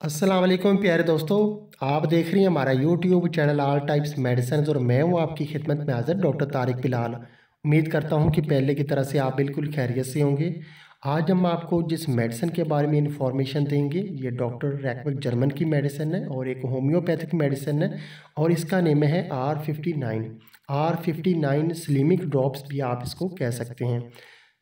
अस्सलाम वालेकुम प्यारे दोस्तों। आप देख रही हैं हमारा YouTube channel all types medicine और मैं हूं आपकी खिदमत में हाजिर डॉक्टर तारिक बिलाल। उम्मीद करता हूं कि पहले की तरह से आप बिल्कुल खैरियत से होंगे। आज हम आपको जिस मेडिसिन के बारे में इंफॉर्मेशन देंगे ये डॉक्टर रैकविक जर्मन की मेडिसिन है और एक होम्योपैथिक मेडिसिन है और इसका नेम है R59 स्लिमिक ड्रॉप्स भी आप इसको कह सकते हैं।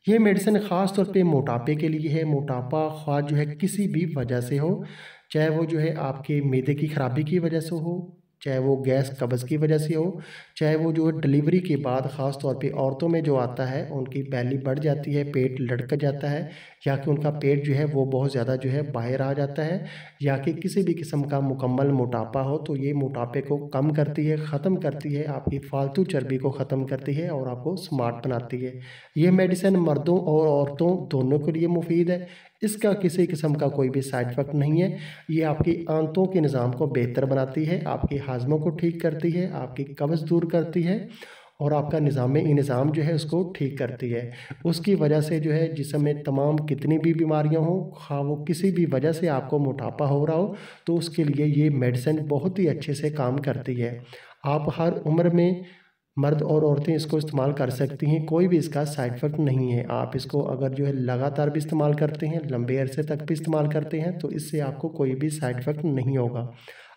ये मेडिसिन ख़ास तौर पे मोटापे के लिए है। मोटापा ख्वाह जो है किसी भी वजह से हो, चाहे वो जो है आपके मैदे की ख़राबी की वजह से हो, चाहे वो गैस कब्ज़ की वजह से हो, चाहे वो जो है डिलीवरी के बाद ख़ास तौर पे औरतों में जो आता है उनकी बैली बढ़ जाती है, पेट लटक जाता है या कि उनका पेट जो है वो बहुत ज़्यादा जो है बाहर आ जाता है, या कि किसी भी किस्म का मुकम्मल मोटापा हो, तो ये मोटापे को कम करती है, ख़त्म करती है, आपकी फालतू चर्बी को ख़त्म करती है और आपको स्मार्ट बनाती है। ये मेडिसिन मर्दों और औरतों दोनों के लिए मुफीद है। इसका किसी किस्म का कोई भी साइड इफ़ेक्ट नहीं है। ये आपकी आंतों के निज़ाम को बेहतर बनाती है, आपके हाजमों को ठीक करती है, आपकी कब्ज़ दूर करती है और आपका निज़ाम जो है उसको ठीक करती है। उसकी वजह से जो है जिस्म में तमाम कितनी भी बीमारियां हों, खा वो किसी भी वजह से आपको मोटापा हो रहा हो, तो उसके लिए ये मेडिसिन बहुत ही अच्छे से काम करती है। आप हर उम्र में मर्द और औरतें इसको इस्तेमाल कर सकती हैं, कोई भी इसका साइड इफ़ेक्ट नहीं है। आप इसको अगर जो है लगातार भी इस्तेमाल करते हैं, लंबे अरसे तक भी इस्तेमाल करते हैं, तो इससे आपको कोई भी साइड इफ़ेक्ट नहीं होगा।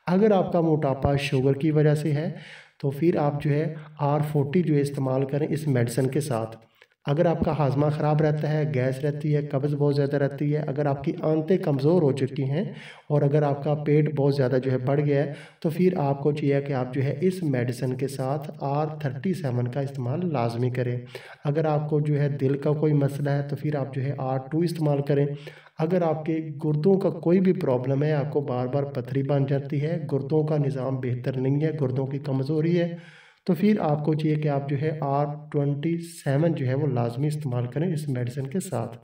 अगर आपका मोटापा शुगर की वजह से है, तो फिर आप जो है R40 जो है इस्तेमाल करें इस मेडिसिन के साथ। अगर आपका हाजमा ख़राब रहता है, गैस रहती है, कब्ज़ बहुत ज़्यादा रहती है, अगर आपकी आंतें कमज़ोर हो चुकी हैं और अगर आपका पेट बहुत ज़्यादा जो है बढ़ गया है, तो फिर आपको चाहिए कि आप जो है इस मेडिसिन के साथ R37 का इस्तेमाल लाजमी करें। अगर आपको जो है दिल का कोई मसला है तो फिर आप जो है R2 इस्तेमाल करें। अगर आपके गुर्दों का कोई भी प्रॉब्लम है, आपको बार बार पथरी बन जाती है, गुर्दों का निज़ाम बेहतर नहीं है, गुर्दों की कमज़ोरी है, तो फिर आपको चाहिए कि आप जो है R27 जो है वो लाजमी इस्तेमाल करें इस मेडिसिन के साथ।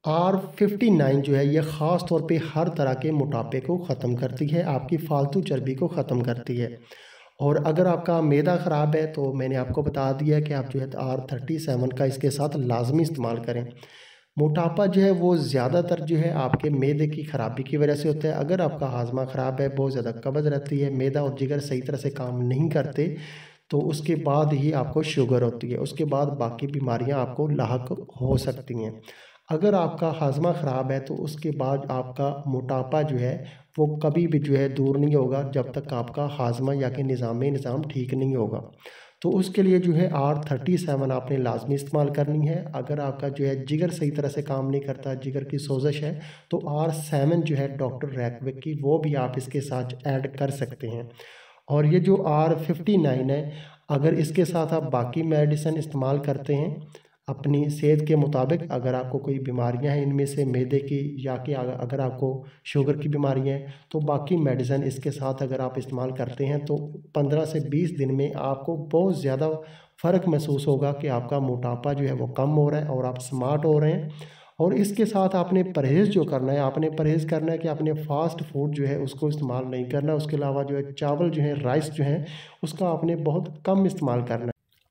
R59 जो है ये ख़ास तौर पे हर तरह के मोटापे को ख़त्म करती है, आपकी फालतू चर्बी को ख़त्म करती है। और अगर आपका मैदा ख़राब है तो मैंने आपको बता दिया कि आप जो है R37 का इसके साथ लाजमी इस्तेमाल करें। मोटापा जो है वो ज़्यादातर जो है आपके मैदे की ख़राबी की वजह से होता है। अगर आपका हाजमा ख़राब है, बहुत ज़्यादा कब्ज़ रहती है, मैदा और जिगर सही तरह से काम नहीं करते, तो उसके बाद ही आपको शुगर होती है, उसके बाद बाकी बीमारियां आपको लाहक हो सकती हैं। अगर आपका हाजमा ख़राब है तो उसके बाद आपका मोटापा जो है वो कभी भी जो है दूर नहीं होगा जब तक आपका हाजमा या कि निज़ाम ठीक नहीं होगा। तो उसके लिए जो है R37 आपने लाजमी इस्तेमाल करनी है। अगर आपका जो है जिगर सही तरह से काम नहीं करता, जिगर की सोजिश है, तो R7 जो है डॉक्टर रैकविक की वो भी आप इसके साथ ऐड कर सकते हैं। और ये जो R59 है, अगर इसके साथ आप बाकी मेडिसिन इस्तेमाल करते हैं अपनी सेहत के मुताबिक, अगर आपको कोई बीमारियां हैं इनमें से मैदे की या कि अगर आपको शुगर की बीमारियां हैं, तो बाकी मेडिसिन इसके साथ अगर आप इस्तेमाल करते हैं तो 15 से 20 दिन में आपको बहुत ज़्यादा फ़र्क महसूस होगा कि आपका मोटापा जो है वो कम हो रहा है और आप स्मार्ट हो रहे हैं। और इसके साथ आपने परहेज़ जो करना है, आपने परहेज़ करना है कि आपने फ़ास्ट फूड जो है उसको इस्तेमाल नहीं करना। उसके अलावा जो है चावल जो है, राइस जो है, उसका आपने बहुत कम इस्तेमाल करना है।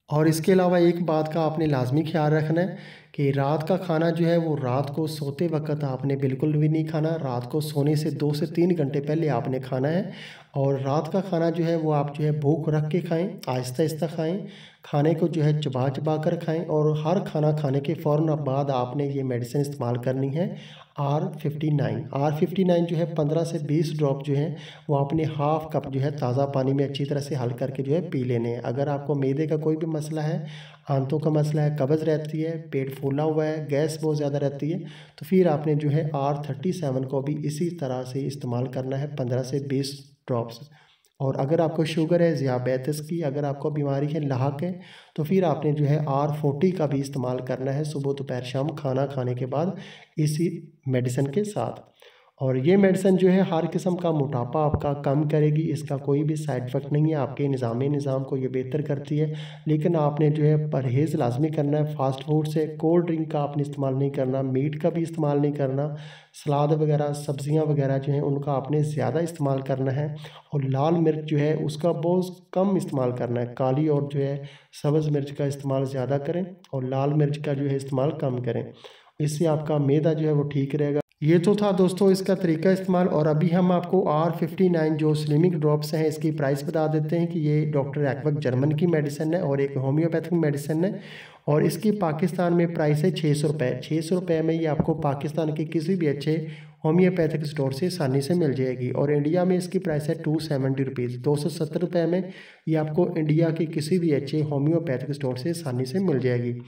और इसके अलावा एक बात का आपने लाजमी ख्याल रखना है कि रात का खाना जो है वो रात को सोते वक्त आपने बिल्कुल भी नहीं खाना। रात को सोने से 2 से 3 घंटे पहले आपने खाना है। और रात का खाना जो है वो आप जो है भूख रख के खाएं, आहिस्ता आहिस्ता खाएं, खाने को जो है चबा चबा कर खाएं और हर खाना खाने के फ़ौरन बाद आपने ये मेडिसिन इस्तेमाल करनी है R59 जो है 15 से 20 ड्रॉप जो है वो आपने हाफ़ कप जो है ताज़ा पानी में अच्छी तरह से हल करके जो है पी लेने हैं। अगर आपको मैदे का कोई भी मसला है, आंतों का मसला है, कब्ज़ रहती है, पेट फूला हुआ है, गैस बहुत ज़्यादा रहती है, तो फिर आपने जो है R37 को भी इसी तरह से इस्तेमाल करना है 15 से 20 ड्रॉप्स। और अगर आपको शुगर है, ज़ियाबेतिस की अगर आपको बीमारी है, लाहक है, तो फिर आपने जो है R40 का भी इस्तेमाल करना है सुबह दोपहर शाम खाना खाने के बाद इसी मेडिसिन के साथ। और ये मेडिसिन जो है हर किस्म का मोटापा आपका कम करेगी, इसका कोई भी साइड इफ़ेक्ट नहीं है, आपके निज़ाम को ये बेहतर करती है। लेकिन आपने जो है परहेज़ लाजमी करना है फ़ास्ट फूड से, कोल्ड ड्रिंक का आपने इस्तेमाल नहीं करना, मीट का भी इस्तेमाल नहीं करना, सलाद वगैरह, सब्ज़ियाँ वगैरह जो हैं उनका आपने ज़्यादा इस्तेमाल करना है। और लाल मिर्च जो है उसका बहुत कम इस्तेमाल करना है, काली और जो है सब्ज़ मिर्च का इस्तेमाल ज़्यादा करें और लाल मिर्च का जो है इस्तेमाल कम करें। इससे आपका मैदा जो है वो ठीक रहेगा। ये तो था दोस्तों इसका तरीका इस्तेमाल। और अभी हम आपको R59 जो स्लिमिंग ड्रॉप्स हैं इसकी प्राइस बता देते हैं कि ये डॉक्टर एक्वक जर्मन की मेडिसिन है और एक होम्योपैथिक मेडिसिन है और इसकी पाकिस्तान में प्राइस है 600 रुपये। 600 रुपये में ये आपको पाकिस्तान के किसी भी अच्छे होम्योपैथिक स्टोर से आसानी से मिल जाएगी। और इंडिया में इसकी प्राइस है 270 रुपीज़, 270 रुपये में ये आपको इंडिया के किसी भी अच्छे होम्योपैथिक स्टोर से आसानी से मिल जाएगी।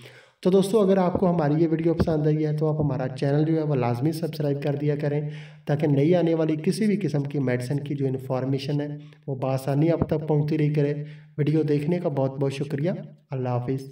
तो दोस्तों अगर आपको हमारी ये वीडियो पसंद आई है तो आप हमारा चैनल जो है वो लाजमी सब्सक्राइब कर दिया करें ताकि नई आने वाली किसी भी किस्म की मेडिसिन की जो इन्फॉर्मेशन है वो बआसानी आप तक पहुँचती रही करे। वीडियो देखने का बहुत बहुत शुक्रिया। अल्लाह हाफिज़।